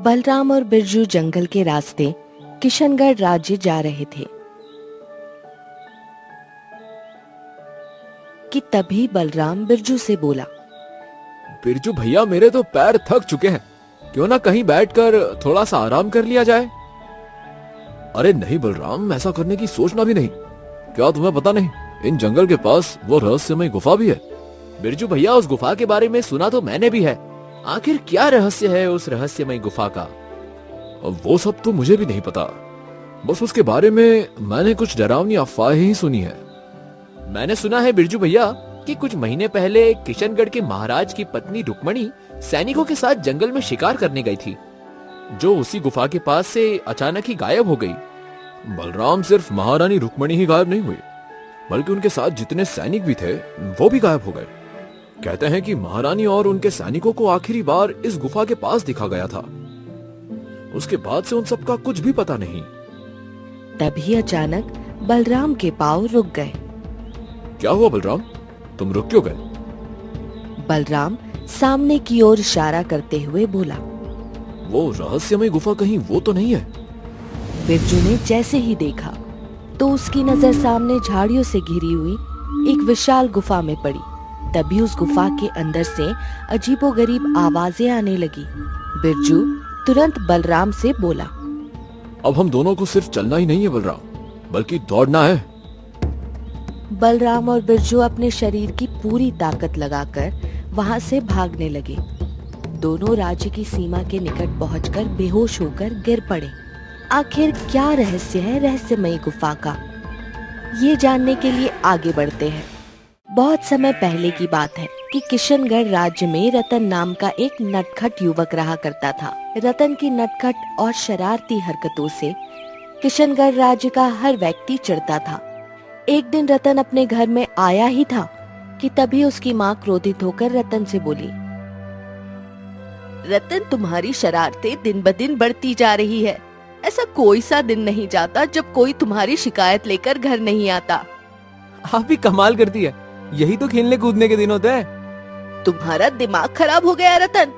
बलराम और बिरजू जंगल के रास्ते किशनगढ़ राज्य जा रहे थे कि तभी बलराम बिरजू से बोला। बिरजू भैया, मेरे तो पैर थक चुके हैं, क्यों ना कहीं बैठकर थोड़ा सा आराम कर लिया जाए। अरे नहीं बलराम, ऐसा करने की सोचना भी नहीं। क्या तुम्हें पता नहीं, इन जंगल के पास वो रहस्यमय गुफा भी है। बिरजू भैया, उस गुफा के बारे में सुना तो मैंने भी है। आखिर क्या रहस्य है उस रहस्यमय गुफा का? वो सब तो मुझे भी नहीं पता, बस उसके बारे में मैंने कुछ डरावनी अफवाहें ही सुनी है। मैंने सुना है बिरजू भैया कि कुछ महीने पहले किशनगढ़ के महाराज की पत्नी रुक्मणी सैनिकों के साथ जंगल में शिकार करने गई थी, जो उसी गुफा के पास से अचानक ही गायब हो गई। बलराम, सिर्फ महारानी रुक्मणी ही गायब नहीं हुई, बल्कि उनके साथ जितने सैनिक भी थे वो भी गायब हो गए। कहते हैं कि महारानी और उनके सैनिकों को आखिरी बार इस गुफा के पास दिखा गया था। उसके बाद से उन सबका कुछ भी पता नहीं। तभी अचानक बलराम के पांव रुक गए। क्या हुआ बलराम, तुम रुक क्यों गए? बलराम सामने की ओर इशारा करते हुए बोला। वो रहस्यमय गुफा कहीं वो तो नहीं है? बिरजू ने जैसे ही देखा तो उसकी नजर सामने झाड़ियों से घिरी हुई एक विशाल गुफा में पड़ी। तभी उस गुफा के अंदर से अजीबोगरीब आवाजें आने लगी। बिरजू तुरंत बलराम से बोला। अब हम दोनों को सिर्फ चलना ही नहीं है बलराम, बल्कि दौड़ना है। बलराम और बिरजू अपने शरीर की पूरी ताकत लगाकर वहां से भागने लगे। दोनों राज्य की सीमा के निकट पहुंचकर बेहोश होकर गिर पड़े। आखिर क्या रहस्य है रहस्यमयी गुफा का, ये जानने के लिए आगे बढ़ते हैं। बहुत समय पहले की बात है कि किशनगढ़ राज्य में रतन नाम का एक नटखट युवक रहा करता था। रतन की नटखट और शरारती हरकतों से किशनगढ़ राज्य का हर व्यक्ति चिढ़ता था। एक दिन रतन अपने घर में आया ही था कि तभी उसकी माँ क्रोधित होकर रतन से बोली। रतन, तुम्हारी शरारतें दिन ब दिन बढ़ती जा रही है। ऐसा कोई सा दिन नहीं जाता जब कोई तुम्हारी शिकायत लेकर घर नहीं आता। आप भी कमाल करती है, यही तो खेलने कूदने के दिन होते हैं। तुम्हारा दिमाग खराब हो गया रतन,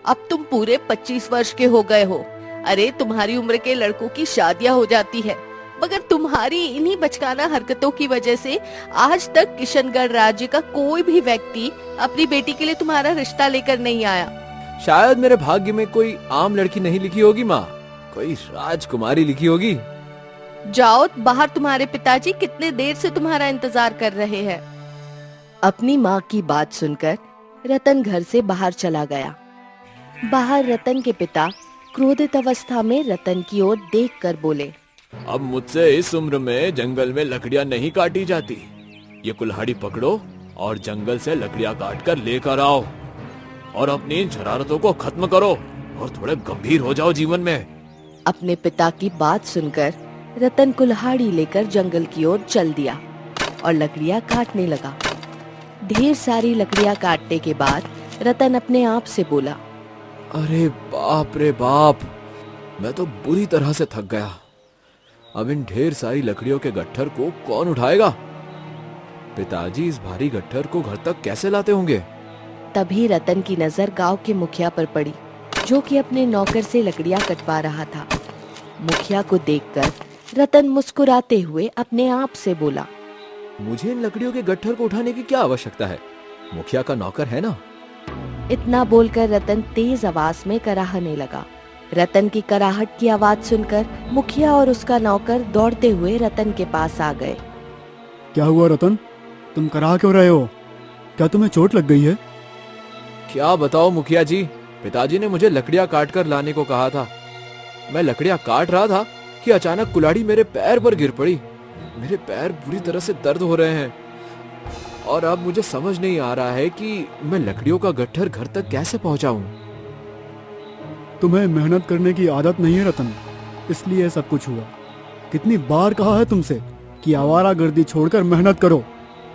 अब तुम पूरे 25 वर्ष के हो गए हो। अरे तुम्हारी उम्र के लड़कों की शादियां हो जाती है, मगर तुम्हारी इन्हीं बचकाना हरकतों की वजह से आज तक किशनगढ़ राज्य का कोई भी व्यक्ति अपनी बेटी के लिए तुम्हारा रिश्ता लेकर नहीं आया। शायद मेरे भाग्य में कोई आम लड़की नहीं लिखी होगी माँ, कोई राजकुमारी लिखी होगी। जाओ बाहर, तुम्हारे पिताजी कितने देर से तुम्हारा इंतजार कर रहे हैं। अपनी माँ की बात सुनकर रतन घर से बाहर चला गया। बाहर रतन के पिता क्रोधित अवस्था में रतन की ओर देखकर बोले। अब मुझसे इस उम्र में जंगल में लकड़ियां नहीं काटी जाती। ये कुल्हाड़ी पकड़ो और जंगल से लकड़ियां काट कर लेकर आओ और अपनी इन शरारतों को खत्म करो और थोड़े गंभीर हो जाओ जीवन में। अपने पिता की बात सुनकर रतन कुल्हाड़ी लेकर जंगल की ओर चल दिया और लकड़ियां काटने लगा। ढेर सारी लकड़ियां काटने के बाद रतन अपने आप से बोला। अरे बाप रे बाप, मैं तो बुरी तरह से थक गया। अब इन ढेर सारी लकड़ियों के गट्ठर को कौन उठाएगा? पिताजी इस भारी गट्ठर को घर तक कैसे लाते होंगे? तभी रतन की नजर गांव के मुखिया पर पड़ी, जो कि अपने नौकर से लकड़ियां कटवा रहा था। मुखिया को देखकर रतन मुस्कुराते हुए अपने आप से बोला। मुझे इन लकड़ियों के गट्ठर को उठाने की क्या आवश्यकता है? मुखिया का नौकर है ना। इतना बोलकर रतन तेज आवाज में कराहने लगा। रतन की कराहट की आवाज सुनकर मुखिया और उसका नौकर दौड़ते हुए रतन के पास आ गए। क्या हुआ रतन, तुम कराह क्यों रहे हो? क्या तुम्हें चोट लग गई है? क्या बताओ मुखिया जी, पिताजी ने मुझे लकड़ियां काट कर लाने को कहा था। मैं लकड़ियां काट रहा था कि अचानक कुल्हाड़ी मेरे पैर पर गिर पड़ी। मेरे पैर बुरी तरह से दर्द हो रहे हैं और अब मुझे समझ नहीं आ रहा है कि मैं लकड़ियों का गट्ठर घर तक कैसे पहुंचाऊं। तुम्हें मेहनत करने की आदत नहीं है रतन, इसलिए सब कुछ हुआ। कितनी बार कहा है तुमसे कि आवारागर्दी छोड़कर मेहनत करो।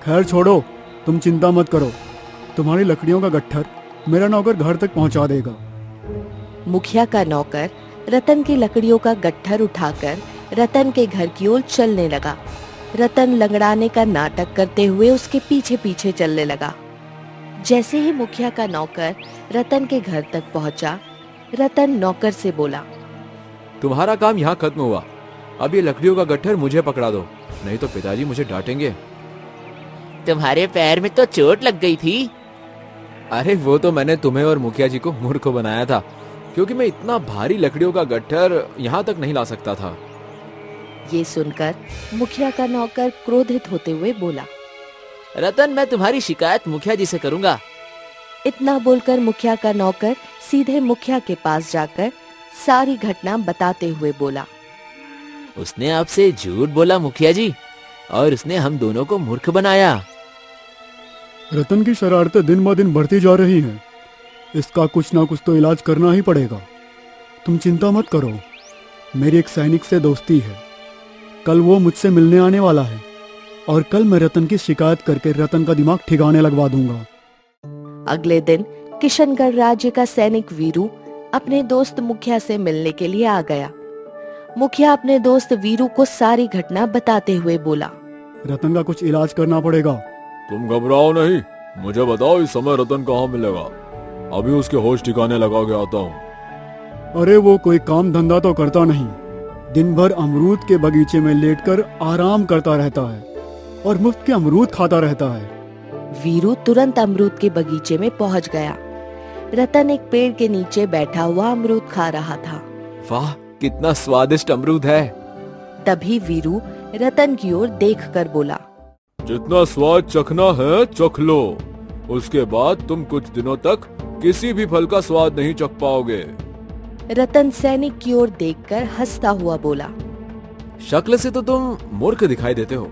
खैर छोड़ो, तुम चिंता मत करो, तुम्हारी लकड़ियों का गट्ठर मेरा नौकर घर तक पहुंचा देगा। मुखिया का नौकर रतन की लकड़ियों का गट्ठर उठाकर रतन के घर की ओर चलने लगा। रतन लंगड़ाने का नाटक करते हुए उसके पीछे पीछे चलने लगा। जैसे ही मुखिया का नौकर रतन के घर तक पहुंचा, रतन नौकर से बोला। तुम्हारा काम यहाँ खत्म हुआ। अब ये लकड़ियों का गट्ठर मुझे पकड़ा दो, नहीं तो पिताजी मुझे डांटेंगे। तुम्हारे पैर में तो चोट लग गई थी। अरे वो तो मैंने तुम्हें और मुखिया जी को मूर्ख बनाया था, क्योंकि मैं इतना भारी लकड़ियों का गट्ठर यहाँ तक नहीं ला सकता था। ये सुनकर मुखिया का नौकर क्रोधित होते हुए बोला। रतन, मैं तुम्हारी शिकायत मुखिया जी से करूंगा। इतना बोलकर मुखिया का नौकर सीधे मुखिया के पास जाकर सारी घटना बताते हुए बोला। उसने आपसे झूठ बोला मुखिया जी, और उसने हम दोनों को मूर्ख बनाया। रतन की शरारतें दिन ब दिन बढ़ती जा रही हैं। इसका कुछ ना कुछ तो इलाज करना ही पड़ेगा। तुम चिंता मत करो, मेरी एक सैनिक से दोस्ती है। कल वो मुझसे मिलने आने वाला है और कल मैं रतन की शिकायत करके रतन का दिमाग ठिकाने लगवा दूंगा। अगले दिन किशनगढ़ राज्य का सैनिक वीरू अपने दोस्त मुखिया से मिलने के लिए आ गया। मुखिया अपने दोस्त वीरू को सारी घटना बताते हुए बोला। रतन का कुछ इलाज करना पड़ेगा। तुम घबराओ नहीं, मुझे बताओ इस समय रतन कहाँ मिलेगा। अभी उसके होश ठिकाने लगा के आता हूँ। अरे वो कोई काम धंधा तो करता नहीं, दिन भर अमरूद के बगीचे में लेटकर आराम करता रहता है और मुफ्त के अमरूद खाता रहता है। वीरू तुरंत अमरूद के बगीचे में पहुंच गया। रतन एक पेड़ के नीचे बैठा हुआ अमरूद खा रहा था। वाह, कितना स्वादिष्ट अमरूद है। तभी वीरू रतन की ओर देखकर बोला। जितना स्वाद चखना है चख लो, उसके बाद तुम कुछ दिनों तक किसी भी फल का स्वाद नहीं चख पाओगे। रतन सैनिक की ओर देखकर हंसता हुआ बोला। शक्ल से तो तुम मूर्ख दिखाई देते हो,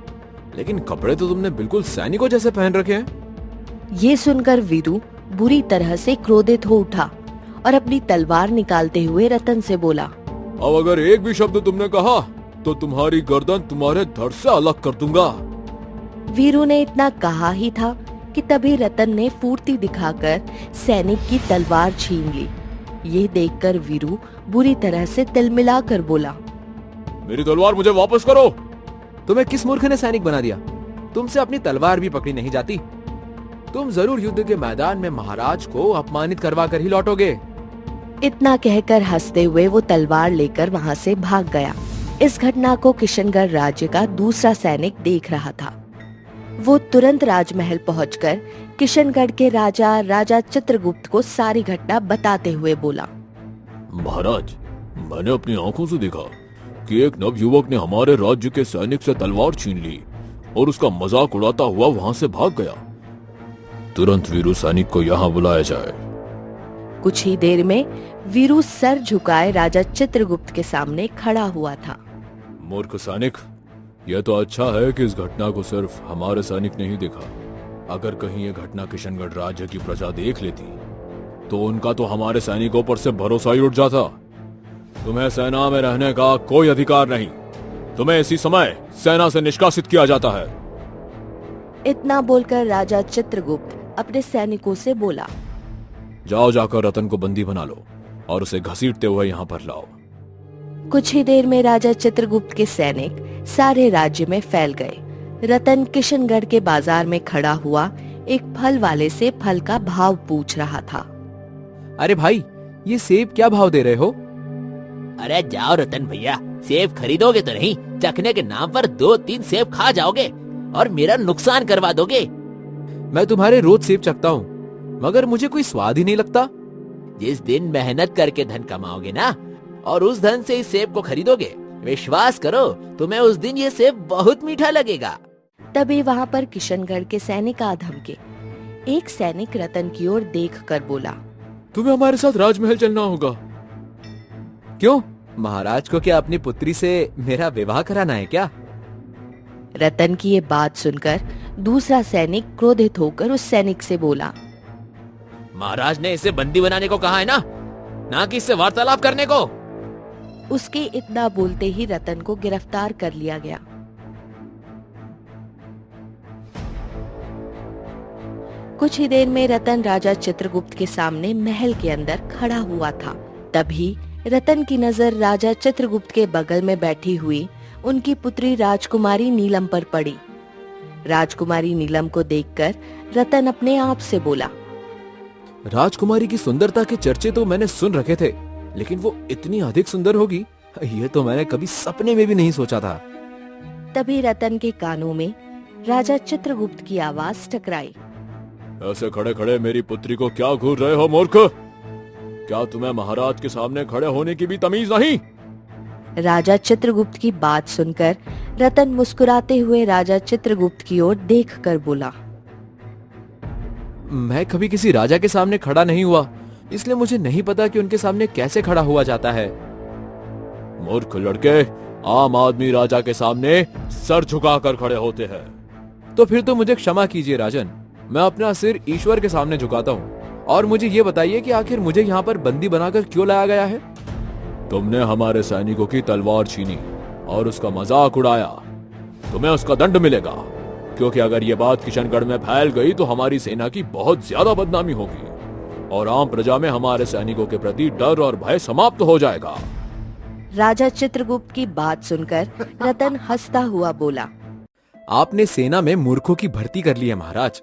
लेकिन कपड़े तो तुमने बिल्कुल सैनिकों जैसे पहन रखे हैं। ये सुनकर वीरू बुरी तरह से क्रोधित हो उठा और अपनी तलवार निकालते हुए रतन से बोला। अब अगर एक भी शब्द तुमने कहा तो तुम्हारी गर्दन तुम्हारे धड़ से अलग कर दूंगा। वीरू ने इतना कहा ही था कि तभी रतन ने फुर्ती दिखाकर सैनिक की तलवार छीन ली। ये देखकर वीरू बुरी तरह से तिलमिलाकर बोला। मेरी तलवार मुझे वापस करो। तुम्हें किस मूर्ख ने सैनिक बना दिया? तुमसे अपनी तलवार भी पकड़ी नहीं जाती। तुम जरूर युद्ध के मैदान में महाराज को अपमानित करवा कर ही लौटोगे। इतना कहकर हंसते हुए वो तलवार लेकर वहाँ से भाग गया। इस घटना को किशनगढ़ राज्य का दूसरा सैनिक देख रहा था। वो तुरंत राजमहल पहुंचकर किशनगढ़ के राजा चित्रगुप्त को सारी घटना बताते हुए बोला। महाराज, मैंने अपनी आंखों से देखा कि एक नवयुवक ने हमारे राज्य के सैनिक से तलवार छीन ली और उसका मजाक उड़ाता हुआ वहां से भाग गया। तुरंत वीरू सैनिक को यहाँ बुलाया जाए। कुछ ही देर में वीरू सर झुकाए राजा चित्रगुप्त के सामने खड़ा हुआ था। मूर्ख सैनिक, यह तो अच्छा है कि इस घटना को सिर्फ हमारे सैनिक नहीं देखा। अगर कहीं ये घटना किशनगढ़ राज्य की प्रजा देख लेती तो उनका तो हमारे सैनिकों पर से भरोसा ही उठ जाता। तुम्हें सेना में रहने का कोई अधिकार नहीं। तुम्हें इसी समय सेना से निष्कासित किया जाता है। इतना बोलकर राजा चित्रगुप्त अपने सैनिकों से बोला। जाओ, जाकर रतन को बंदी बना लो और उसे घसीटते हुए यहाँ पर लाओ। कुछ ही देर में राजा चित्रगुप्त के सैनिक सारे राज्य में फैल गए। रतन किशनगढ़ के बाजार में खड़ा हुआ एक फल वाले से फल का भाव पूछ रहा था। अरे भाई, ये सेब क्या भाव दे रहे हो? अरे जाओ रतन भैया, सेब खरीदोगे तो नहीं, चखने के नाम पर 2-3 सेब खा जाओगे और मेरा नुकसान करवा दोगे। मैं तुम्हारे रोज सेब चखता हूँ, मगर मुझे कोई स्वाद ही नहीं लगता। जिस दिन मेहनत करके धन कमाओगे ना और उस धन से इस सेब को खरीदोगे, विश्वास करो तुम्हें उस दिन ये सेब बहुत मीठा लगेगा। तभी वहाँ पर किशनगढ़ के सैनिक आ धमके। एक सैनिक रतन की ओर देखकर बोला। तुम्हें हमारे साथ राजमहल चलना होगा। क्यों? महाराज को क्या अपनी पुत्री से मेरा विवाह कराना है क्या? रतन की ये बात सुनकर दूसरा सैनिक क्रोधित होकर उस सैनिक से बोला। महाराज ने इसे बंदी बनाने को कहा है ना कि इससे वार्तालाप करने को। उसके इतना बोलते ही रतन को गिरफ्तार कर लिया गया। कुछ ही देर में रतन राजा चित्रगुप्त के सामने महल के अंदर खड़ा हुआ था। तभी रतन की नजर राजा चित्रगुप्त के बगल में बैठी हुई उनकी पुत्री राजकुमारी नीलम पर पड़ी। राजकुमारी नीलम को देखकर रतन अपने आप से बोला। राजकुमारी की सुंदरता के चर्चे तो मैंने सुन रखे थे, लेकिन वो इतनी अधिक सुंदर होगी, ये तो मैंने कभी सपने में भी नहीं सोचा था। तभी रतन के कानों में राजा चित्रगुप्त की आवाज टकराई। ऐसे खड़े खड़े मेरी पुत्री को क्या घूर रहे हो मूर्ख? क्या तुम्हें महाराज के सामने खड़े होने की भी तमीज नहीं? राजा चित्रगुप्त की बात सुनकर रतन मुस्कुराते हुए राजा चित्रगुप्त की ओर देखकर बोला, मैं कभी किसी राजा के सामने खड़ा नहीं हुआ, इसलिए मुझे नहीं पता कि उनके सामने कैसे खड़ा हुआ जाता है। मूर्ख लड़के, आम आदमी राजा के सामने सर झुकाकर खड़े होते हैं। तो फिर तो मुझे क्षमा कीजिए राजन, मैं अपना सिर ईश्वर के सामने झुकाता हूँ। और मुझे ये बताइए कि आखिर मुझे यहाँ पर बंदी बनाकर क्यों लाया गया है? तुमने हमारे सैनिकों की तलवार छीनी और उसका मजाक उड़ाया। तुम्हें उसका दंड मिलेगा, क्योंकि अगर ये बात किशनगढ़ में फैल गई तो हमारी सेना की बहुत ज्यादा बदनामी होगी और आम प्रजा में हमारे सैनिकों के प्रति डर और भय समाप्त हो जाएगा। राजा चित्रगुप्त की बात सुनकर रतन हंसता हुआ बोला, आपने सेना में मूर्खों की भर्ती कर ली है महाराज,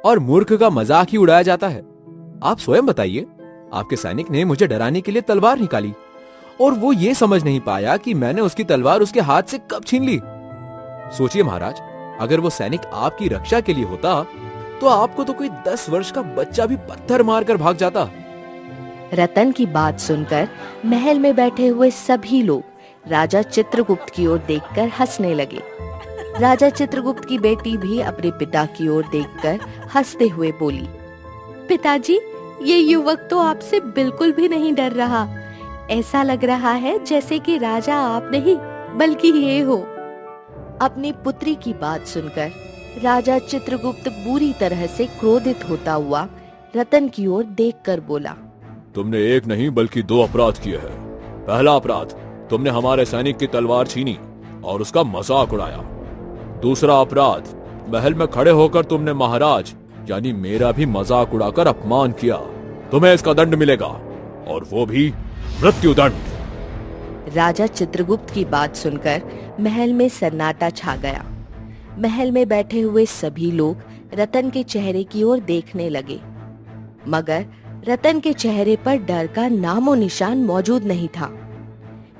और मूर्ख का मजाक ही उड़ाया जाता है। आप स्वयं बताइए, आपके सैनिक ने मुझे डराने के लिए तलवार निकाली और वो ये समझ नहीं पाया कि मैंने उसकी तलवार उसके हाथ से कब छीन ली। सोचिए महाराज, अगर वो सैनिक आपकी रक्षा के लिए होता तो आपको तो कोई 10 वर्ष का बच्चा भी पत्थर मारकर भाग जाता। रतन की बात सुनकर महल में बैठे हुए सभी लोग राजा चित्रगुप्त की ओर देखकर हंसने लगे। राजा चित्रगुप्त की बेटी भी अपने पिता की ओर देखकर हंसते हुए बोली, पिताजी, ये युवक तो आपसे बिल्कुल भी नहीं डर रहा। ऐसा लग रहा है जैसे कि राजा आप नहीं बल्कि ये हो। अपनी पुत्री की बात सुनकर राजा चित्रगुप्त बुरी तरह से क्रोधित होता हुआ रतन की ओर देखकर बोला, तुमने एक नहीं बल्कि 2 अपराध किए हैं। पहला अपराध, तुमने हमारे सैनिक की तलवार छीनी और उसका मजाक उड़ाया। दूसरा अपराध, महल में खड़े होकर तुमने महाराज यानी मेरा भी मजाक उड़ाकर अपमान किया। तुम्हें इसका दंड मिलेगा, और वो भी मृत्यु दंड। राजा चित्रगुप्त की बात सुनकर महल में सन्नाटा छा गया। महल में बैठे हुए सभी लोग रतन के चेहरे की ओर देखने लगे, मगर रतन के चेहरे पर डर का नामो निशान मौजूद नहीं था।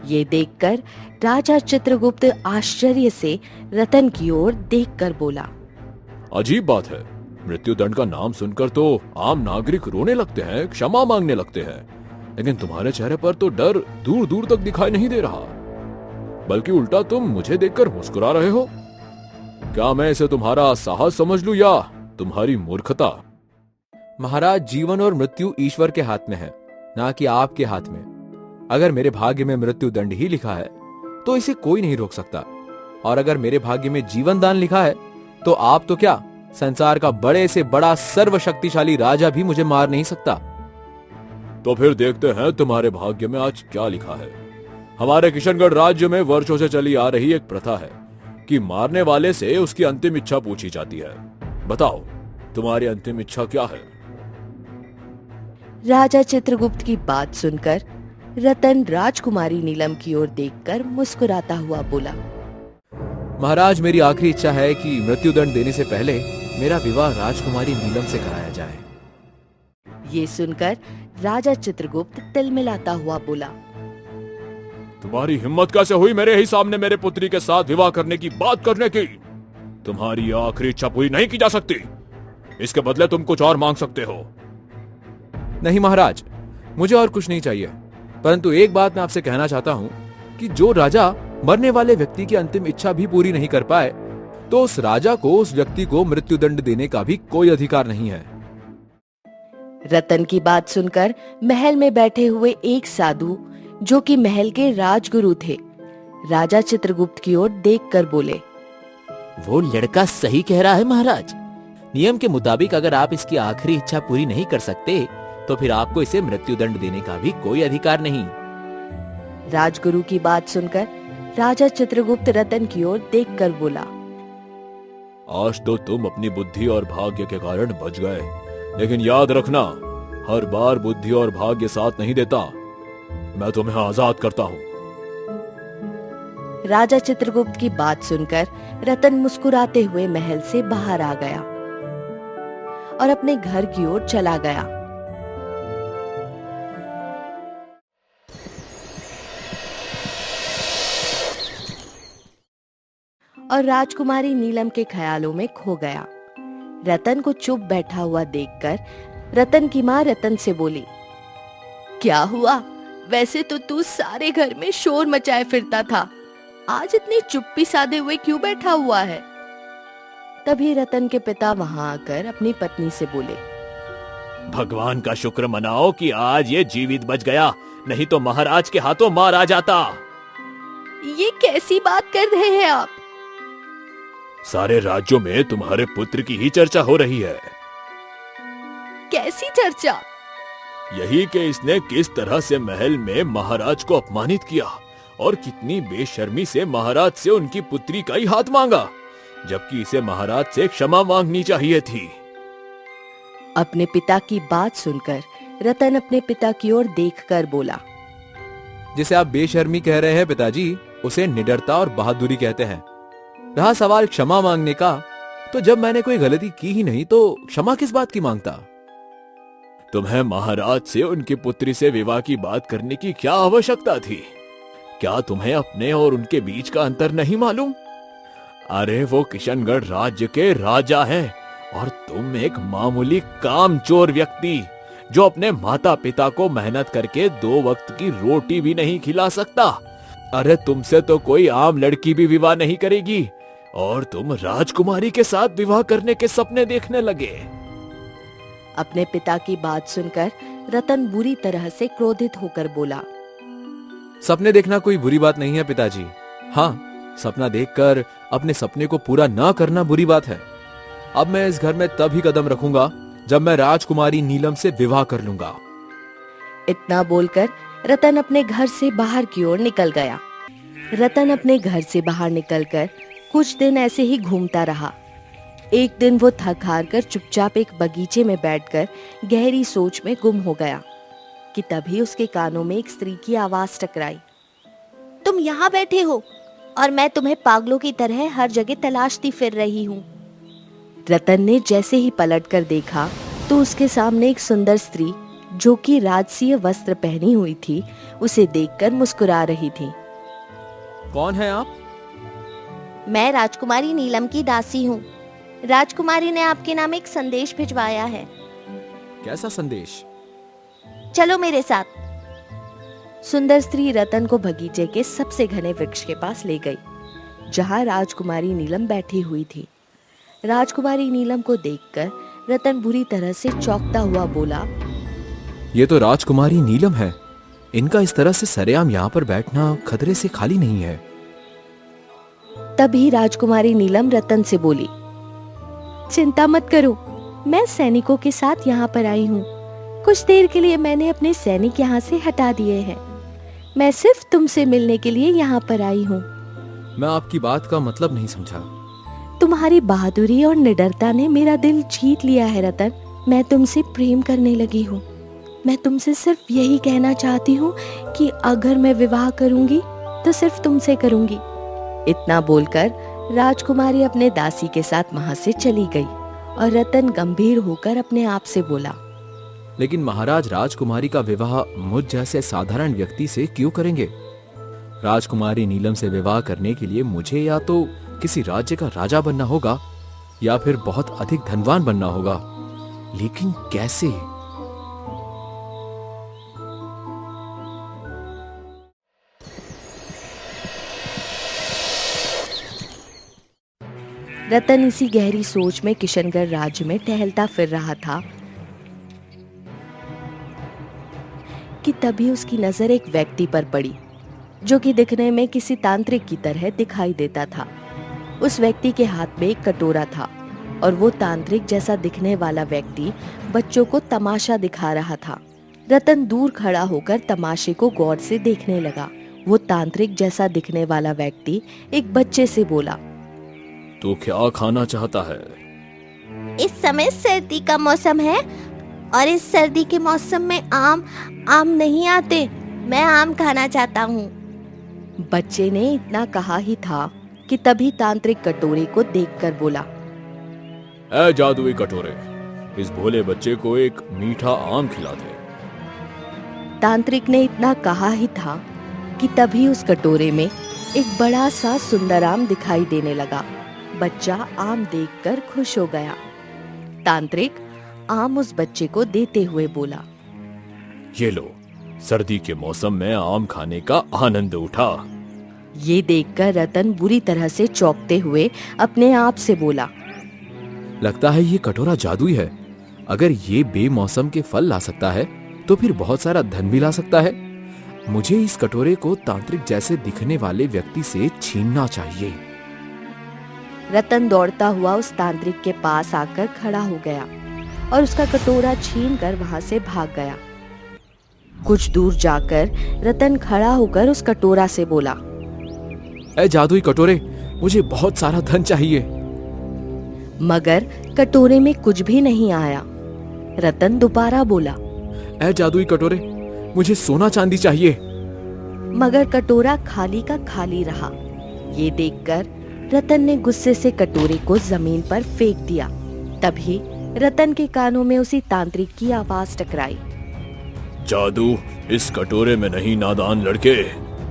ये देखकर राजा चित्रगुप्त आश्चर्य से रतन की ओर देखकर बोला, अजीब बात है, मृत्यु दंड का नाम सुनकर तो आम नागरिक रोने लगते हैं, क्षमा मांगने लगते हैं, लेकिन तुम्हारे चेहरे पर तो डर दूर दूर तक दिखाई नहीं दे रहा, बल्कि उल्टा तुम मुझे देखकर मुस्कुरा रहे हो। क्या मैं इसे तुम्हारा साहस समझ लूं या तुम्हारी मूर्खता? महाराज, जीवन और मृत्यु ईश्वर के हाथ में है, ना कि आपके हाथ में। अगर मेरे भाग्य में मृत्यु दंड ही लिखा है तो इसे कोई नहीं रोक सकता, और अगर मेरे भाग्य में जीवन दान लिखा है तो आप तो क्या, संसार का बड़े से बड़ा सर्वशक्तिशाली राजा भी मुझे मार नहीं सकता। तो फिर देखते हैं तुम्हारे भाग्य में आज क्या लिखा है। हमारे किशनगढ़ राज्य में वर्षों से चली आ रही एक प्रथा है कि मारने वाले से उसकी अंतिम इच्छा पूछी जाती है। बताओ, तुम्हारी अंतिम इच्छा क्या है? राजा चित्रगुप्त की बात सुनकर रतन राजकुमारी नीलम की ओर देखकर मुस्कुराता हुआ बोला, महाराज, मेरी आखिरी इच्छा है कि मृत्युदंड देने से पहले मेरा विवाह राजकुमारी नीलम से कराया जाए। ये सुनकर राजा चित्रगुप्त तिलमिलाता हुआ बोला, तुम्हारी हिम्मत कैसे हुई मेरे ही सामने मेरे पुत्री के साथ विवाह करने की बात करने की? तुम्हारी आखिरी इच्छा पूरी नहीं की जा सकती, इसके बदले तुम कुछ और मांग सकते हो। नहीं महाराज, मुझे और कुछ नहीं चाहिए, परंतु एक बात मैं आपसे कहना चाहता हूँ कि जो राजा मरने वाले व्यक्ति की अंतिम इच्छा भी पूरी नहीं कर पाए, तो उस राजा को उस व्यक्ति को मृत्युदंड देने का भी कोई अधिकार नहीं है। रतन की बात सुनकर महल में बैठे हुए एक साधु, जो कि महल के राजगुरु थे, राजा चित्रगुप्त की ओर देखकर बोले, वो लड़का सही कह रहा है महाराज। नियम के मुताबिक अगर आप इसकी आखिरी इच्छा पूरी नहीं कर सकते तो फिर आपको इसे मृत्युदंड देने का भी कोई अधिकार नहीं। राजगुरु की बात सुनकर राजा चित्रगुप्त रतन की ओर देखकर बोला, आज तो तुम अपनी बुद्धि और भाग्य के कारण बच गए, लेकिन याद रखना, हर बार बुद्धि और भाग्य साथ नहीं देता। मैं तुम्हें आजाद करता हूँ। राजा चित्रगुप्त की बात सुनकर रतन मुस्कुराते हुए महल से बाहर आ गया और अपने घर की ओर चला गया। और राजकुमारी नीलम के ख्यालों में खो गया। रतन को चुप बैठा हुआ देखकर रतन की माँ रतन से बोली, क्या हुआ? वैसे तो तू सारे घर में शोर मचाए फिरता था, आज इतनी चुप्पी साधे हुए क्यों बैठा हुआ है? तभी रतन के पिता वहां आकर अपनी पत्नी से बोले, भगवान का शुक्र मनाओ कि आज ये जीवित बच गया, नहीं तो महाराज के हाथों मारा जाता। ये कैसी बात कर रहे हैं आप? सारे राज्यों में तुम्हारे पुत्र की ही चर्चा हो रही है। कैसी चर्चा? यही कि इसने किस तरह से महल में महाराज को अपमानित किया और कितनी बेशर्मी से महाराज से उनकी पुत्री का ही हाथ मांगा, जबकि इसे महाराज से क्षमा मांगनी चाहिए थी। अपने पिता की बात सुनकर रतन अपने पिता की ओर देखकर बोला, जिसे आप बेशर्मी कह रहे हैं पिताजी, उसे निडरता और बहादुरी कहते हैं। रहा सवाल क्षमा मांगने का, तो जब मैंने कोई गलती की ही नहीं तो क्षमा किस बात की मांगता? तुम्हें महाराज से उनकी पुत्री से विवाह की बात करने की क्या आवश्यकता थी? क्या तुम्हें अपने और उनके बीच का अंतर नहीं मालूम? अरे वो किशनगढ़ राज्य के राजा हैं और तुम एक मामूली कामचोर व्यक्ति जो अपने माता पिता को मेहनत करके 2 वक्त की रोटी भी नहीं खिला सकता। अरे तुमसे तो कोई आम लड़की भी विवाह नहीं करेगी और तुम राजकुमारी के साथ विवाह करने के सपने देखने लगे। अपने पिता की बात सुनकर रतन बुरी तरह से क्रोधित होकर बोला, सपने देखना कोई बुरी बात नहीं है पिताजी। हाँ, सपना देखकर अपने सपने को पूरा ना करना बुरी बात है। अब मैं इस घर में तभी कदम रखूंगा जब मैं राजकुमारी नीलम से विवाह कर लूंगा। इतना बोलकर रतन अपने घर से बाहर की ओर निकल गया। रतन अपने घर से बाहर निकलकर कुछ दिन ऐसे ही घूमता रहा। एक दिन वो थक हार कर चुपचाप एक बगीचे में बैठकर गहरी सोच में गुम हो गया कि तभी उसके कानों में एक स्त्री की आवाज टकराई, तुम यहाँ बैठे हो और मैं तुम्हें पागलों की तरह हर जगह तलाशती फिर रही हूँ। रतन ने जैसे ही पलटकर देखा तो उसके सामने एक सुंदर स्त्री जो कि राजसीय वस्त्र पहनी हुई थी, उसे देखकर मुस्कुरा रही थी। कौन है आप? मैं राजकुमारी नीलम की दासी हूँ। राजकुमारी ने आपके नाम एक संदेश भिजवाया है। कैसा संदेश? चलो मेरे साथ। सुंदर स्त्री रतन को बगीचे के सबसे घने वृक्ष के पास ले गई, जहाँ राजकुमारी नीलम बैठी हुई थी। राजकुमारी नीलम को देखकर रतन बुरी तरह से चौंकता हुआ बोला, ये तो राजकुमारी नीलम है। इनका इस तरह से सरेआम यहाँ पर बैठना खतरे से खाली नहीं है। तभी राजकुमारी नीलम रतन से बोली, चिंता मत करो, मैं सैनिकों के साथ यहाँ पर आई हूँ। कुछ देर के लिए मैंने अपने सैनिक यहाँ से हटा दिए हैं। मैं सिर्फ तुमसे मिलने के लिए यहाँ पर आई हूँ। मैं आपकी बात का मतलब नहीं समझा। तुम्हारी बहादुरी और निडरता ने मेरा दिल जीत लिया है रतन। मैं तुमसे प्रेम करने लगी हूँ। मैं तुमसे सिर्फ यही कहना चाहती हूँ कि अगर मैं विवाह करूंगी तो सिर्फ तुमसे करूंगी। इतना बोलकर राजकुमारी अपने दासी के साथ वहां से चली गई और रतन गंभीर होकर अपने आप से बोला, लेकिन महाराज राजकुमारी का विवाह मुझ जैसे साधारण व्यक्ति से क्यों करेंगे? राजकुमारी नीलम से विवाह करने के लिए मुझे या तो किसी राज्य का राजा बनना होगा या फिर बहुत अधिक धनवान बनना होगा, लेकिन कैसे? रतन इसी गहरी सोच में किशनगढ़ राज्य में टहलता फिर रहा था कि तभी उसकी नजर एक व्यक्ति पर पड़ी जो कि दिखने में किसी तांत्रिक की तरह दिखाई देता था। उस व्यक्ति के हाथ में एक कटोरा था और वो तांत्रिक जैसा दिखने वाला व्यक्ति बच्चों को तमाशा दिखा रहा था। रतन दूर खड़ा होकर तमाशे को गौर से देखने लगा। वो तांत्रिक जैसा दिखने वाला व्यक्ति एक बच्चे से बोला, तू क्या खाना चाहता है? इस समय सर्दी का मौसम है और इस सर्दी के मौसम में आम नहीं आते। मैं आम खाना चाहता हूँ। बच्चे ने इतना कहा ही था कि तभी तांत्रिक कटोरे को देखकर बोला, ऐ जादुई कटोरे, इस भोले बच्चे को एक मीठा आम खिला दे। तांत्रिक ने इतना कहा ही था कि तभी उस कटोरे में एक बड़ा सा सुंदर आम दिखाई देने लगा। बच्चा आम देखकर खुश हो गया। तांत्रिक आम उस बच्चे को देते हुए बोला, ये लो, सर्दी के मौसम में आम खाने का आनंद उठा। ये देखकर रतन बुरी तरह से चौंकते हुए अपने आप से बोला, लगता है ये कटोरा जादुई है। अगर ये बेमौसम के फल ला सकता है तो फिर बहुत सारा धन भी ला सकता है। मुझे इस कटोरे को तांत्रिक जैसे दिखने वाले व्यक्ति से छीनना चाहिए। रतन दौड़ता हुआ उस तांत्रिक के पास आकर खड़ा हो गया और उसका कटोरा छीनकर वहां से भाग गया। कुछ दूर जाकर रतन खड़ा होकर उस कटोरा से बोला, ए जादुई कटोरे, मुझे बहुत सारा धन चाहिए। मगर कटोरे में कुछ भी नहीं आया। रतन दोबारा बोला, ए जादुई कटोरे, मुझे सोना चांदी चाहिए। मगर कटोरा खाली का खाली रहा। ये देखकर रतन ने गुस्से से कटोरे को जमीन पर फेंक दिया। तभी रतन के कानों में उसी तांत्रिक की आवाज टकराई, जादू इस कटोरे में नहीं नादान लड़के,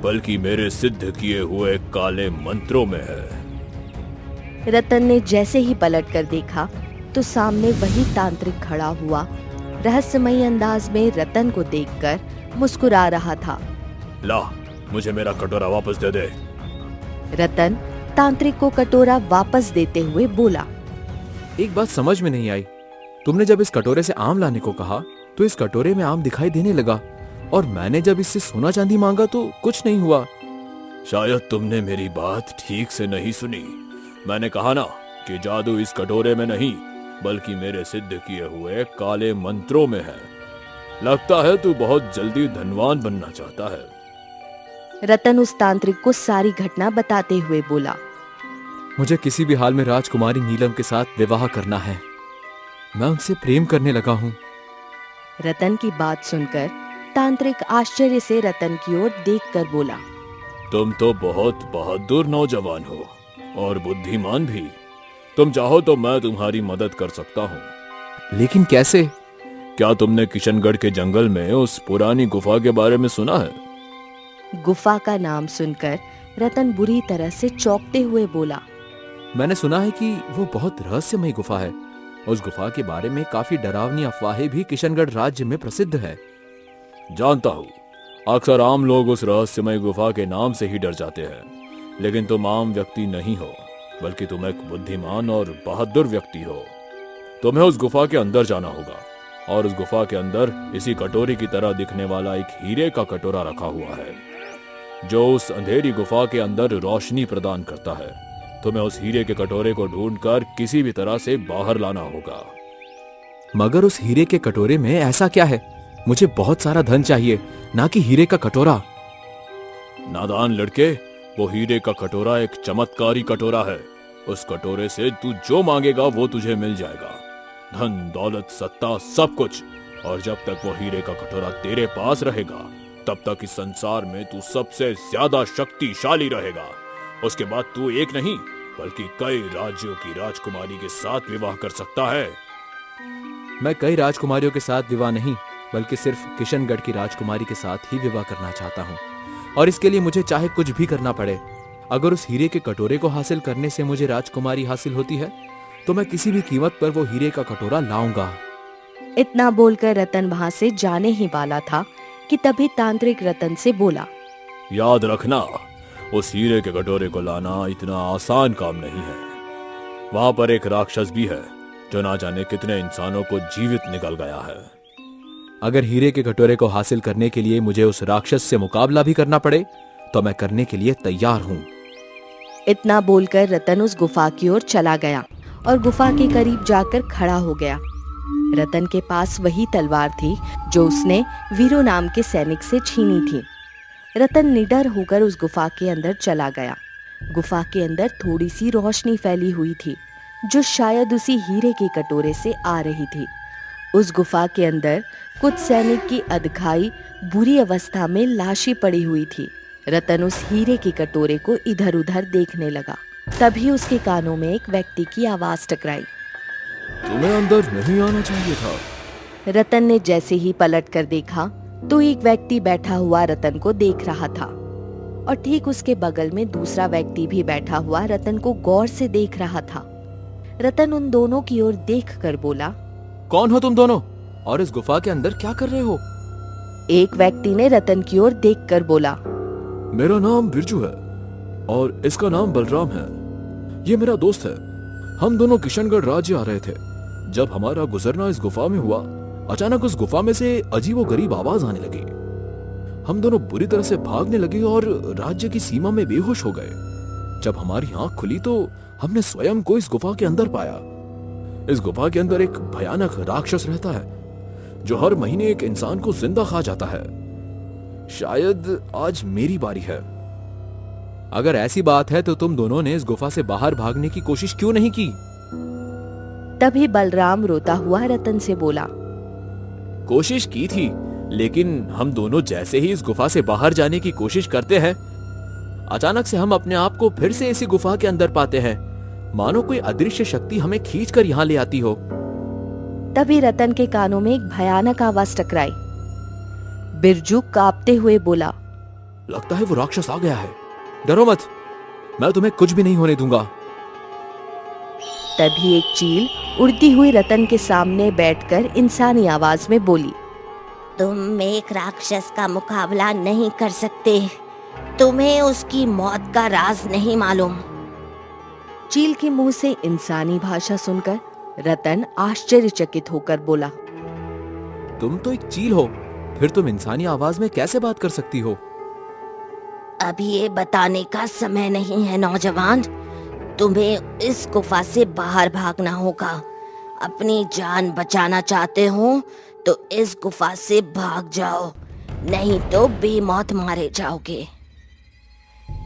बल्कि मेरे सिद्ध किए हुए काले मंत्रों में है। रतन ने जैसे ही पलट कर देखा तो सामने वही तांत्रिक खड़ा हुआ रहस्यमयी अंदाज में रतन को देखकर मुस्कुरा रहा था। ला, मुझे मेरा कटोरा वापस दे दे। रतन तांत्रिक को कटोरा वापस देते हुए बोला, एक बात समझ में नहीं आई। तुमने जब इस कटोरे से आम लाने को कहा तो इस कटोरे में आम दिखाई देने लगा, और मैंने जब इससे सोना चांदी मांगा तो कुछ नहीं हुआ। शायद तुमने मेरी बात ठीक से नहीं सुनी। मैंने कहा ना कि जादू इस कटोरे में नहीं, बल्कि मेरे सिद्ध किए हुए काले मंत्रों में है। लगता है तू बहुत जल्दी धनवान बनना चाहता है। रतन उस तांत्रिक को सारी घटना बताते हुए बोला, मुझे किसी भी हाल में राजकुमारी नीलम के साथ विवाह करना है। मैं उनसे प्रेम करने लगा हूँ। रतन की बात सुनकर तांत्रिक आश्चर्य से रतन की ओर देखकर बोला, तुम तो बहुत बहादुर नौजवान हो और बुद्धिमान भी। तुम चाहो तो मैं तुम्हारी मदद कर सकता हूँ। लेकिन कैसे? क्या तुमने किशनगढ़ के जंगल में उस पुरानी गुफा के बारे में सुना है? गुफा का नाम सुनकर रतन बुरी तरह से चौंकते हुए बोला, मैंने सुना है कि वो बहुत रहस्यमयी गुफा है। उस गुफा के बारे में काफी डरावनी अफवाहें भी किशनगढ़ राज्य में प्रसिद्ध है। जानता हूँ, अक्सर आम लोग उस रहस्यमय गुफा के नाम से ही डर जाते हैं, लेकिन तुम आम व्यक्ति नहीं हो, बल्कि तुम एक बुद्धिमान और बहादुर व्यक्ति हो। तुम्हें उस गुफा के अंदर जाना होगा, और उस गुफा के अंदर इसी कटोरी की तरह दिखने वाला एक हीरे का कटोरा रखा हुआ है, जो उस अंधेरी गुफा के अंदर रोशनी प्रदान करता है। तुम्हें उस हीरे के कटोरे को ढूंढकर किसी भी तरह से बाहर लाना होगा। मगर उस हीरे के कटोरे में ऐसा क्या है? मुझे बहुत सारा धन चाहिए, ना कि हीरे का कटोरा। नादान लड़के, वो हीरे का कटोरा एक चमत्कारी कटोरा है। उस कटोरे से तू जो मांगेगा वो तुझे मिल जाएगा, धन दौलत सत्ता सब कुछ। और जब तक वो हीरे का कटोरा तेरे पास रहेगा, तब तक इस संसार में तू सबसे ज्यादा शक्तिशाली रहेगा। उसके बाद तू एक नहीं बल्कि कई राज्यों की राजकुमारी के साथ विवाह कर सकता है। मैं कई राजकुमारियों के साथ विवाह नहीं, बल्कि सिर्फ किशनगढ़ की राजकुमारी के साथ ही विवाह करना चाहता हूँ, और इसके लिए मुझे चाहे कुछ भी करना पड़े। अगर उस हीरे के कटोरे को हासिल करने से मुझे राजकुमारी हासिल होती है, तो मैं किसी भी कीमत पर वो हीरे का कटोरा लाऊंगा। इतना बोलकर रतन वहां से जाने ही वाला था कि तभी तांत्रिक रतन से बोला, याद रखना, उस हीरे के कटोरे को लाना इतना आसान काम नहीं है। वहां पर एक राक्षस भी है, जो ना जाने कितने इंसानों को जीवित निकल गया है। अगर हीरे के कटोरे को हासिल करने के लिए मुझे उस राक्षस से मुकाबला भी करना पड़े, तो मैं करने के लिए तैयार हूँ। इतना बोलकर रतन उस गुफा की ओर चला गया और गुफा के करीब जाकर खड़ा हो गया। रतन के पास वही तलवार थी जो उसने वीरू नाम के सैनिक से छीनी थी। रतन निडर होकर उस गुफा के अंदर चला गया। गुफा के अंदर थोड़ी सी रोशनी फैली हुई थी, जो शायद उसी हीरे के कटोरे से आ रही थी। उस गुफा के अंदर कुछ सैनिक की अधखाई बुरी अवस्था में लाशें पड़ी हुई थी। रतन उस हीरे के कटोरे को इधर उधर देखने लगा। तभी उसके कानों में एक व्यक्ति की आवाज टकराई, तुम्हें अंदर नहीं आना चाहिए था। रतन ने जैसे ही पलट कर देखा तो एक व्यक्ति बैठा हुआ रतन को देख रहा था और ठीक उसके बगल में दूसरा व्यक्ति भी बैठा हुआ रतन को गौर से देख रहा था। रतन उन दोनों की ओर देखकर बोला, कौन हो तुम दोनों और इस गुफा के अंदर क्या कर रहे हो? एक व्यक्ति ने रतन की ओर देखकर बोला, मेरा नाम बिरजू है और इसका नाम बलराम है। ये मेरा दोस्त है। हम दोनों किशनगढ़ राज्य आ रहे थे। जब हमारा गुजरना इस गुफा में हुआ, अचानक उस गुफा में से अजीबोगरीब आवाज आने लगी। हम दोनों बुरी तरह से भागने लगे और राज्य की सीमा में बेहोश हो गए। जब हमारी आंख खुली तो हमने स्वयं को इस गुफा के अंदर पाया। इस गुफा के अंदर एक भयानक राक्षस रहता है जो हर महीने एक इंसान को जिंदा खा जाता है। शायद आज मेरी बारी है। अगर ऐसी बात है तो तुम दोनों ने इस गुफा से बाहर भागने की कोशिश क्यों नहीं की? तभी बलराम रोता हुआ रतन से बोला, कोशिश की थी, लेकिन हम दोनों जैसे ही इस गुफा से बाहर जाने की कोशिश करते हैं, अचानक से हम अपने आप को फिर से इसी गुफा के अंदर पाते हैं, मानो कोई अदृश्य शक्ति हमें खींचकर यहाँ ले आती हो। तभी रतन के कानों में एक भयानक आवाज टकराई। बिरजू कांपते हुए बोला, लगता है वो राक्षस आ गया है। डरो मत, मैं तुम्हें कुछ भी नहीं होने दूंगा। तभी एक चील उड़ती हुई रतन के सामने बैठकर इंसानी आवाज में बोली, तुम एक राक्षस का मुकाबला नहीं कर सकते। तुम्हें उसकी मौत का राज नहीं मालूम। चील के मुंह से इंसानी भाषा सुनकर रतन आश्चर्यचकित होकर बोला, तुम तो एक चील हो, फिर तुम इंसानी आवाज में कैसे बात कर सकती हो? अभी ये बताने का समय नहीं है नौजवान। तुम्हें इस गुफा से बाहर भागना होगा। अपनी जान बचाना चाहते हो तो इस गुफा से भाग जाओ, नहीं तो बेमौत मारे जाओगे।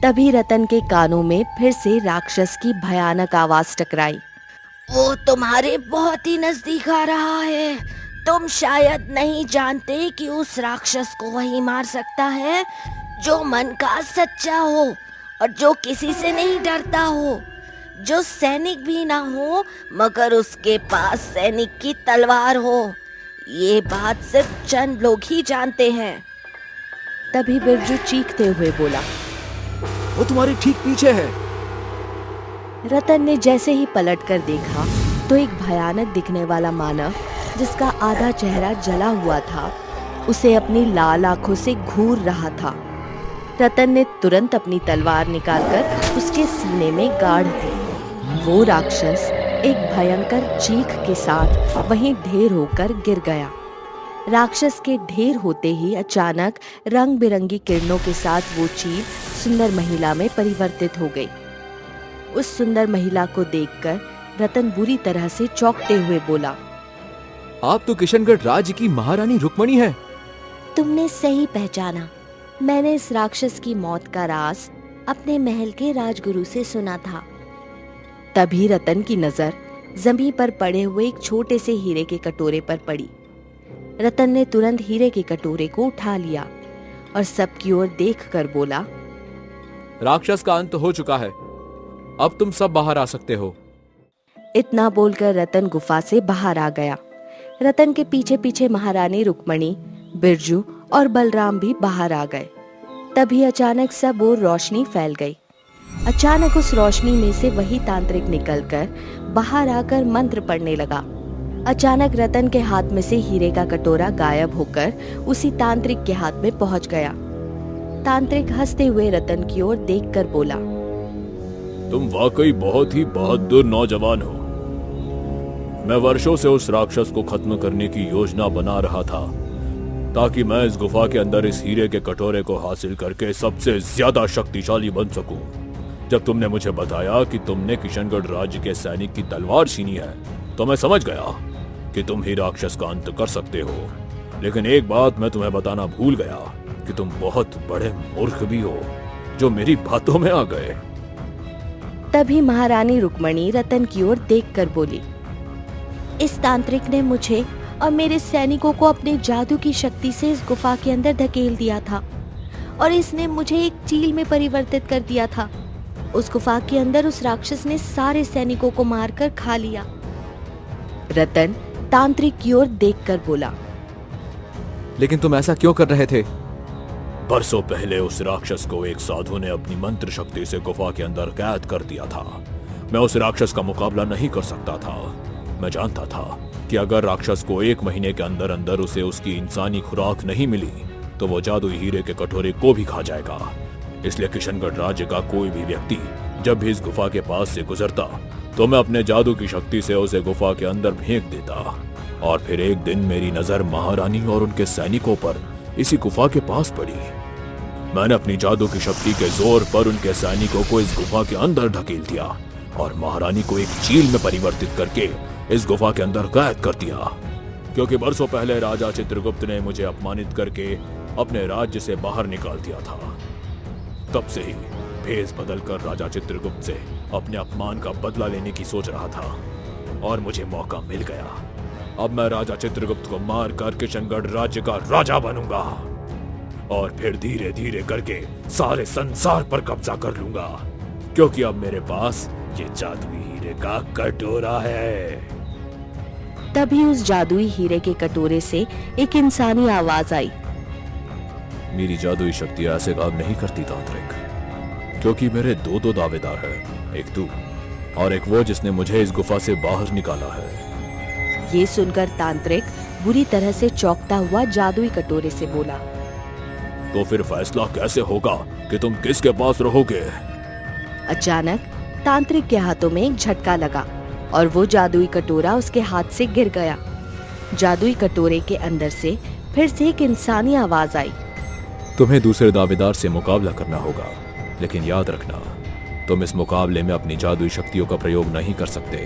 तभी रतन के कानों में फिर से राक्षस की भयानक आवाज टकराई, वो तुम्हारे बहुत ही नजदीक आ रहा है। तुम शायद नहीं जानते कि उस राक्षस को वही मार सकता है जो मन का सच्चा हो और जो किसी से नहीं डरता हो, जो सैनिक भी ना हो मगर उसके पास सैनिक की तलवार हो। ये बात सिर्फ चंद लोग ही जानते हैं। तभी बिरजू चीखते हुए बोला, वो तुम्हारे ठीक पीछे है। रतन ने जैसे ही पलटकर देखा तो एक भयानक दिखने वाला मानव, जिसका आधा चेहरा जला हुआ था, उसे अपनी लाल आंखों से घूर रहा था। रतन ने तुरंत अपनी तलवार निकालकर उसके सीने में गाड़ दी। वो राक्षस एक भयंकर चीख के साथ वहीं ढेर होकर गिर गया। राक्षस के ढेर होते ही अचानक रंग बिरंगी किरणों के साथ वो चील सुंदर महिला में परिवर्तित हो गई। उस सुंदर महिला को देखकर रतन बुरी तरह से चौंकते हुए बोला, आप तो किशनगढ़ राज्य की महारानी रुक्मणी हैं। तुमने सही पहचाना। मैंने इस राक्षस की मौत का राज अपने महल के राजगुरु से सुना था। तभी रतन की नजर जमीन पर पड़े हुए एक छोटे से हीरे के कटोरे पर पड़ी। रतन ने तुरंत हीरे के कटोरे को उठा लिया और सबकी ओर देखकर बोला, राक्षस का अंत हो चुका है, अब तुम सब बाहर आ सकते हो। इतना बोलकर रतन गुफा से बाहर आ गया। रतन के पीछे पीछे महारानी रुक्मणी, बिरजू और बलराम भी बाहर आ गए। तभी अचानक सब ओर रोशनी फैल गई। अचानक उस रोशनी में से वही तांत्रिक निकलकर बाहर आकर मंत्र पढ़ने लगा। अचानक रतन के हाथ में से हीरे का कटोरा गायब होकर उसी तांत्रिक के हाथ में पहुंच गया। तांत्रिक हंसते हुए रतन की ओर देखकर बोला, तुम वाकई बहुत ही बहादुर नौजवान हो। मैं वर्षों से उस राक्षस को खत्म करने की योजना बना रहा था ताकि मैं इस गुफा के अंदर इस हीरे के कटोरे को हासिल करके सबसे ज्यादा शक्तिशाली बन सकूं। जब तुमने मुझे बताया कि तुमने किशनगढ़ राज्य के सैनिक की तलवार छीनी है तो मैं समझ गया कि तुम ही राक्षस का अंत कर सकते हो। लेकिन एक बात मैं तुम्हें बताना भूल गया कि तुम बहुत बड़े मूर्ख भी हो जो मेरी बातों में आ गए। तभी महारानी रुक्मणी रतन की ओर देखकर बोली, इस तांत्रिक ने मुझे और मेरे सैनिकों को अपने जादू की शक्ति से इस गुफा के अंदर धकेल दिया था और इसने मुझे एक चील में परिवर्तित कर दिया था। उस गुफा के अंदर उस राक्षस ने सारे सैनिकों को मारकर खा लिया। रतन तांत्रिक की ओर देखकर बोला, लेकिन तुम ऐसा क्यों कर रहे थे? बरसों पहले उस राक्षस को एक साधु ने अपनी मंत्र शक्ति से गुफा के अंदर कैद कर दिया था। मैं उस राक्षस का मुकाबला नहीं कर सकता था। मैं जानता था कि अगर राक्षस को 1 महीने के अंदर अंदर उसे उसकी इंसानी खुराक नहीं मिली तो वो जादुई हीरे के कटोरे को भी खा जाएगा। इसलिए किशनगढ़ राज्य का कोई भी व्यक्ति जब भी इस गुफा के पास से गुजरता तो मैं अपने जादू की शक्ति से उसे गुफा के अंदर फेंक देता। और फिर एक दिन मेरी नजर महारानी और उनके सैनिकों पर इसी गुफा के पास पड़ी। मैंने अपनी जादू की शक्ति के जोर पर उनके सैनिकों को इस गुफा के अंदर ढकेल दिया और महारानी को एक चील में परिवर्तित करके इस गुफा के अंदर कैद कर दिया। क्योंकि बरसों पहले राजा चित्रगुप्त ने मुझे अपमानित करके अपने राज्य से बाहर निकाल दिया था। तब से ही भेष बदलकर राजा चित्रगुप्त से अपने अपमान का बदला लेने की सोच रहा था और मुझे मौका मिल गया। अब मैं राजा चित्रगुप्त को मारकर किशनगढ़ राज्य का राजा बनूंगा और फिर धीरे धीरे करके सारे संसार पर कब्जा कर लूंगा, क्योंकि अब मेरे पास ये जादुई हीरे का कटोरा है। तभी उस जादुई हीरे के कटोरे से एक इंसानी आवाज आई। मेरी जादुई शक्ति ऐसे काम नहीं करती तांत्रिक, क्योंकि मेरे दो दावेदार हैं, एक तू और एक वो जिसने मुझे इस गुफा से बाहर निकाला है। ये सुनकर तांत्रिक बुरी तरह से चौंकता हुआ जादुई कटोरे से बोला, तो फिर फैसला कैसे होगा कि तुम किसके पास रहोगे? अचानक तांत्रिक के हाथों में एक झटका लगा और वो जादुई कटोरा उसके हाथ से गिर गया। जादुई कटोरे के अंदर से फिर से एक इंसानी आवाज आई। तुम्हें दूसरे दावेदार से मुकाबला करना होगा, लेकिन याद रखना तुम इस मुकाबले में अपनी जादुई शक्तियों का प्रयोग नहीं कर सकते,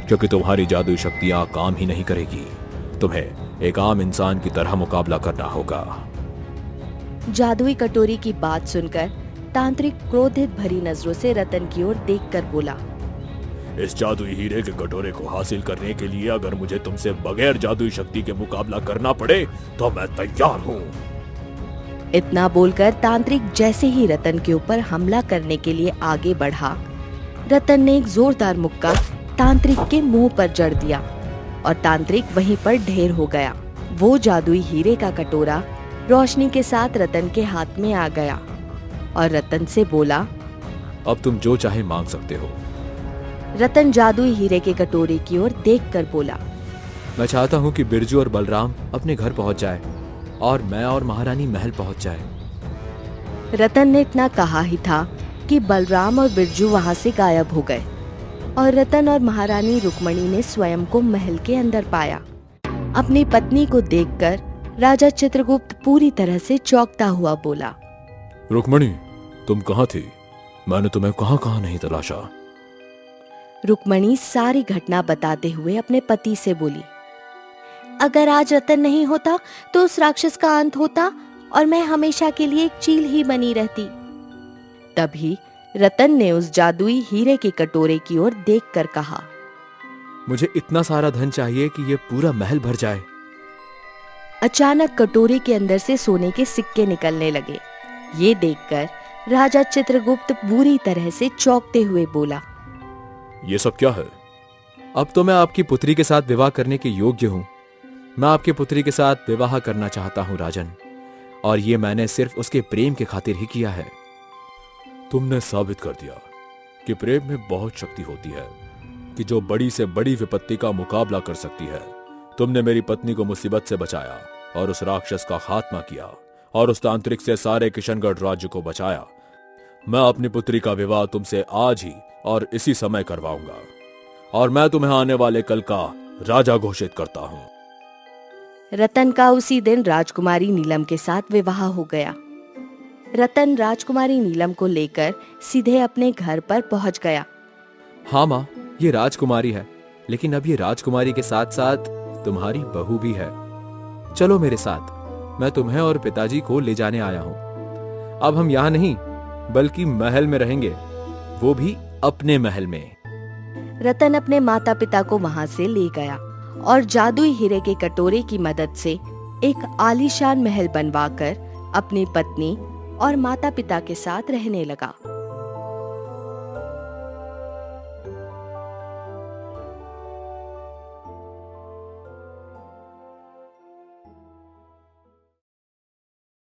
क्योंकि तुम्हारी जादुई शक्तियां काम ही नहीं करेगी। तुम्हें एक आम इंसान की तरह मुकाबला करना होगा। जादुई कटोरी की बात सुनकर तांत्रिक क्रोधित भरी नजरों से रतन की ओर देखकर बोला, इस जादुई हीरे के कटोरे को हासिल करने के लिए अगर मुझे तुमसे बगैर जादुई शक्ति के मुकाबला करना पड़े तो मैं तैयार हूँ। इतना बोलकर तांत्रिक जैसे ही रतन के ऊपर हमला करने के लिए आगे बढ़ा, रतन ने एक जोरदार मुक्का तांत्रिक के मुंह पर जड़ दिया और तांत्रिक वहीं पर ढेर हो गया। वो जादुई हीरे का कटोरा रोशनी के साथ रतन के हाथ में आ गया और रतन से बोला, अब तुम जो चाहे मांग सकते हो। रतन जादुई हीरे के कटोरे की ओर देखकर बोला, मैं चाहता हूँ कि बिरजू और बलराम अपने घर पहुँच जाए और मैं और महारानी महल पहुँच जाए। रतन ने इतना कहा ही था कि बलराम और बिरजू वहां से गायब हो गए और रतन और महारानी रुक्मणी ने स्वयं को महल के अंदर पाया। अपनी पत्नी को देखकर राजा चित्रगुप्त पूरी तरह से चौंकता हुआ बोला, रुक्मणी, तुम कहाँ थी? मैंने तुम्हें कहाँ कहाँ नहीं तलाशा। रुक्मणी सारी घटना बताते हुए अपने पति से बोली, अगर आज रतन नहीं होता तो उस राक्षस का अंत होता और मैं हमेशा के लिए एक चील ही बनी रहती। तभी रतन ने उस जादुई हीरे के कटोरे की ओर देखकर कहा, मुझे इतना सारा धन चाहिए कि ये पूरा महल भर जाए। अचानक कटोरे के अंदर से सोने के सिक्के निकलने लगे। ये देखकर राजा चित्रगुप्त बुरी तरह से चौंकते हुए बोला, ये सब क्या है? अब तो मैं आपकी पुत्री के साथ विवाह करने के योग्य हूँ। मैं आपकी पुत्री के साथ विवाह करना चाहता हूँ राजन, और ये मैंने सिर्फ उसके प्रेम के खातिर ही किया है। तुमने साबित कर दिया कि प्रेम में बहुत शक्ति होती है, कि जो बड़ी से बड़ी विपत्ति का मुकाबला कर सकती है। तुमने मेरी पत्नी को मुसीबत से बचाया और उस राक्षस का खात्मा किया और उस तांत्रिक से सारे किशनगढ़ राज्य को बचाया। मैं अपनी पुत्री का विवाह तुमसे आज ही और इसी समय करवाऊंगा और मैं तुम्हें आने वाले कल का राजा घोषित करता हूँ। रतन का उसी दिन राजकुमारी नीलम के साथ विवाह हो गया। रतन राजकुमारी नीलम को लेकर सीधे अपने घर पर पहुंच गया। हाँ माँ, ये राजकुमारी है, लेकिन अब ये राजकुमारी के साथ साथ तुम्हारी बहू भी है। चलो मेरे साथ, मैं तुम्हें और पिताजी को ले जाने आया हूँ। अब हम यहाँ नहीं बल्कि महल में रहेंगे, वो भी अपने महल में। रतन अपने माता पिता को वहां से ले गया और जादुई हीरे के कटोरे की मदद से एक आलीशान महल बनवाकर अपनी पत्नी और माता पिता के साथ रहने लगा।